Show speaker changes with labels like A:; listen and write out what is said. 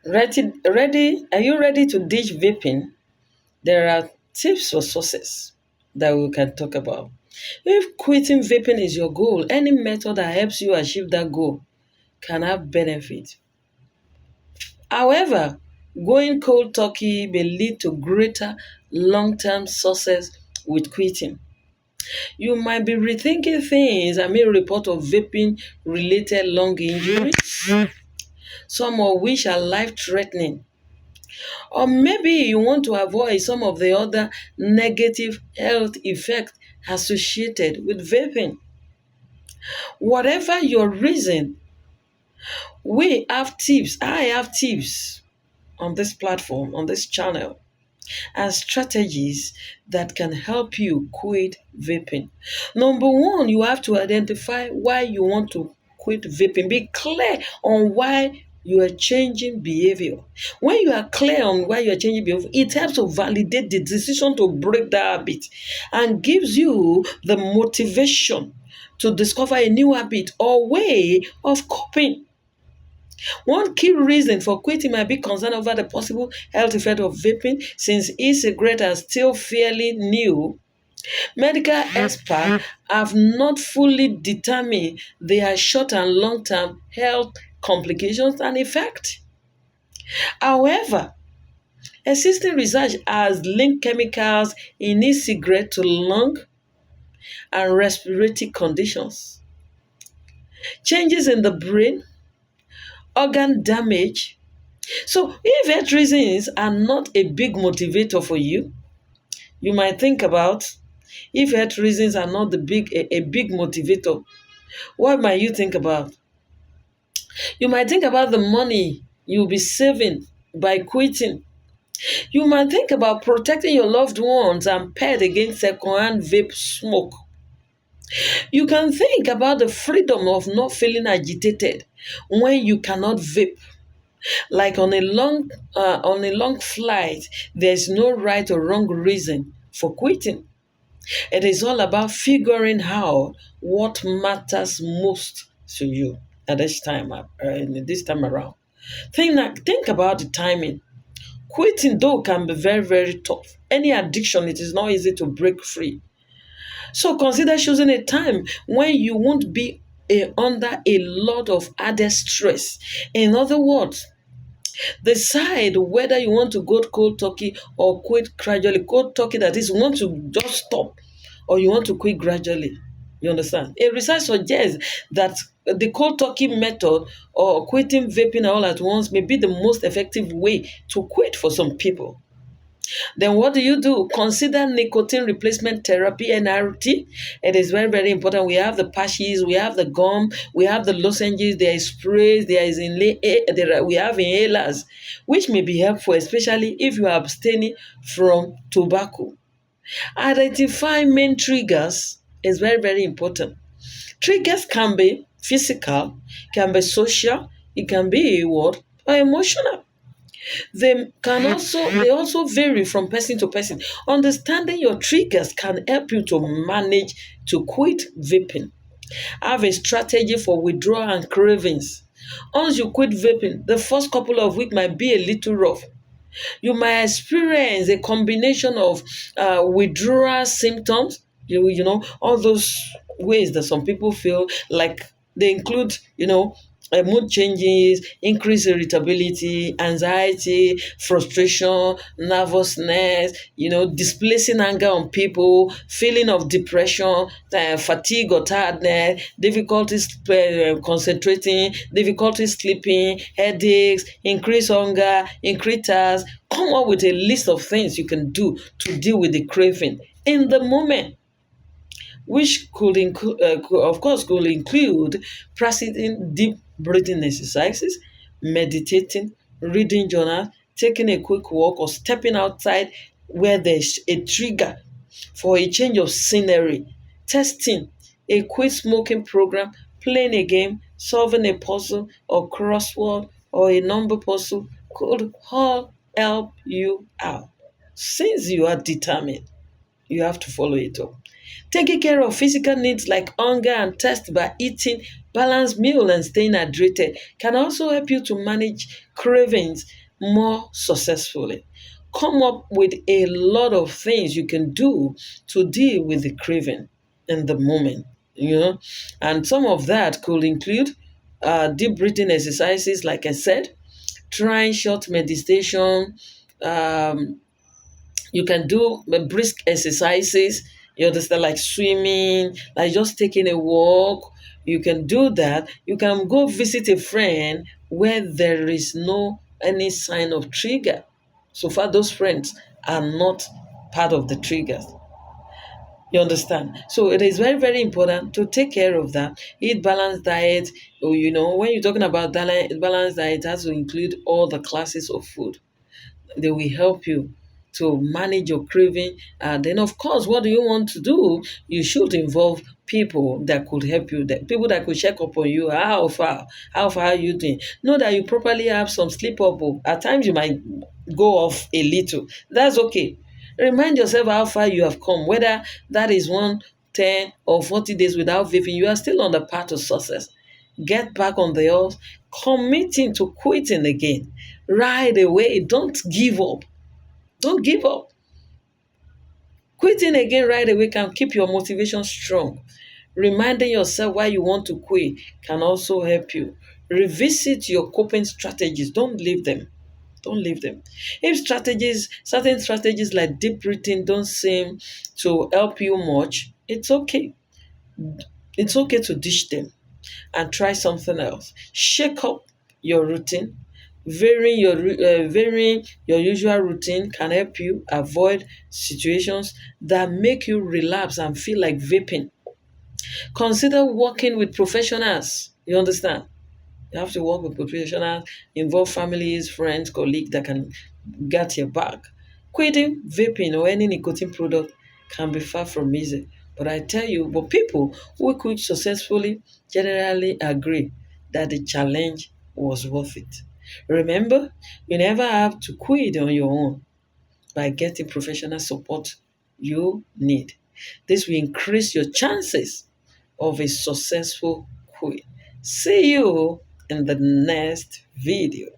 A: Ready? Are you ready to ditch vaping? There are tips for success that we can talk about. If quitting vaping is your goal, any method that helps you achieve that goal can have benefit. However, going cold turkey may lead to greater long-term success with quitting. You might be rethinking things. I mean, report of vaping related lung injuries, some of which are life-threatening. Or maybe you want to avoid some of the other negative health effects associated with vaping. Whatever your reason, we have tips. I have tips on this platform, on this channel, and strategies that can help you quit vaping. Number one, you have to identify why you want to quit vaping. Be clear on why you are changing behavior. When you are clear on why you are changing behavior, it helps to validate the decision to break the habit and gives you the motivation to discover a new habit or way of coping. One key reason for quitting might be concern over the possible health effect of vaping. Since e-cigarettes are still fairly new, medical experts have not fully determined their short and long-term health complications and effects. However, existing research has linked chemicals in e-cigarette to lung and respiratory conditions, changes in the brain, organ damage. So, if health reasons are not a big motivator for you, you might think about if health reasons are not a big motivator, what might you think about? You might think about the money you'll be saving by quitting. You might think about protecting your loved ones and pet against secondhand vape smoke. You can think about the freedom of not feeling agitated when you cannot vape. Like on a long flight, there's no right or wrong reason for quitting. It is all about figuring out what matters most to you at this time around. Think about the timing. Quitting though can be very, very tough. Any addiction, it is not easy to break free. So consider choosing a time when you won't be under a lot of added stress. In other words, decide whether you want to go cold turkey or quit gradually. Cold turkey, that is, you want to just stop, or you want to quit gradually. You understand? A research suggests that the cold turkey method or quitting vaping all at once may be the most effective way to quit for some people. Then what do you do? Consider nicotine replacement therapy, NRT. It is very, very important. We have the patches, we have the gum, we have the lozenges, there is sprays, we have inhalers, which may be helpful, especially if you are abstaining from tobacco. Identify main triggers is very, very important. Triggers can be physical, can be social, it can be what? Or emotional. They also vary from person to person. Understanding your triggers can help you to manage to quit vaping. Have a strategy for withdrawal and cravings. Once you quit vaping, the first couple of weeks might be a little rough. You might experience a combination of withdrawal symptoms, all those ways that some people feel like they include, mood changes, increased irritability, anxiety, frustration, nervousness, displacing anger on people, feeling of depression, fatigue or tiredness, difficulties concentrating, difficulty sleeping, headaches, increased hunger, increased thirst. Come up with a list of things you can do to deal with the craving in the moment, which of course, could include practicing deep breathing exercises, meditating, reading journal, taking a quick walk, or stepping outside where there's a trigger for a change of scenery, testing a quick smoking program, playing a game, solving a puzzle or crossword or a number puzzle could all help you out since you are determined. You have to follow it up. Taking care of physical needs like hunger and thirst by eating balanced meal and staying hydrated can also help you to manage cravings more successfully. Come up with a lot of things you can do to deal with the craving in the moment, and some of that could include deep breathing exercises, like I said, trying short meditation. um, you can do brisk exercises, you understand, like swimming, like just taking a walk. You can do that. You can go visit a friend where there is no any sign of trigger. So far, those friends are not part of the triggers. You understand? So it is very, very important to take care of that. Eat balanced diet. Oh, when you're talking about balanced diet, it has to include all the classes of food. They will help you to manage your craving. And then, of course, what do you want to do? You should involve people that could help you, that people that could check up on you. How far are you doing? Know that you properly have some sleep up. At times, you might go off a little. That's okay. Remind yourself how far you have come, whether that is 1, 10, or 40 days without vaping, you are still on the path to success. Get back on the horse, committing to quitting again right away. Don't give up. Don't give up. Quitting again right away can keep your motivation strong. Reminding yourself why you want to quit can also help you. Revisit your coping strategies. Don't leave them. Don't leave them. If certain strategies like deep breathing don't seem to help you much, it's okay. It's okay to ditch them and try something else. Shake up your routine. Varying your usual routine can help you avoid situations that make you relapse and feel like vaping. Consider working with professionals. You understand? You have to work with professionals, involve families, friends, colleagues that can get your back. Quitting vaping or any nicotine product can be far from easy. But I tell you, but people who quit successfully generally agree that the challenge was worth it. Remember, you never have to quit on your own. By getting professional support you need. This will increase your chances of a successful quit. See you in the next video.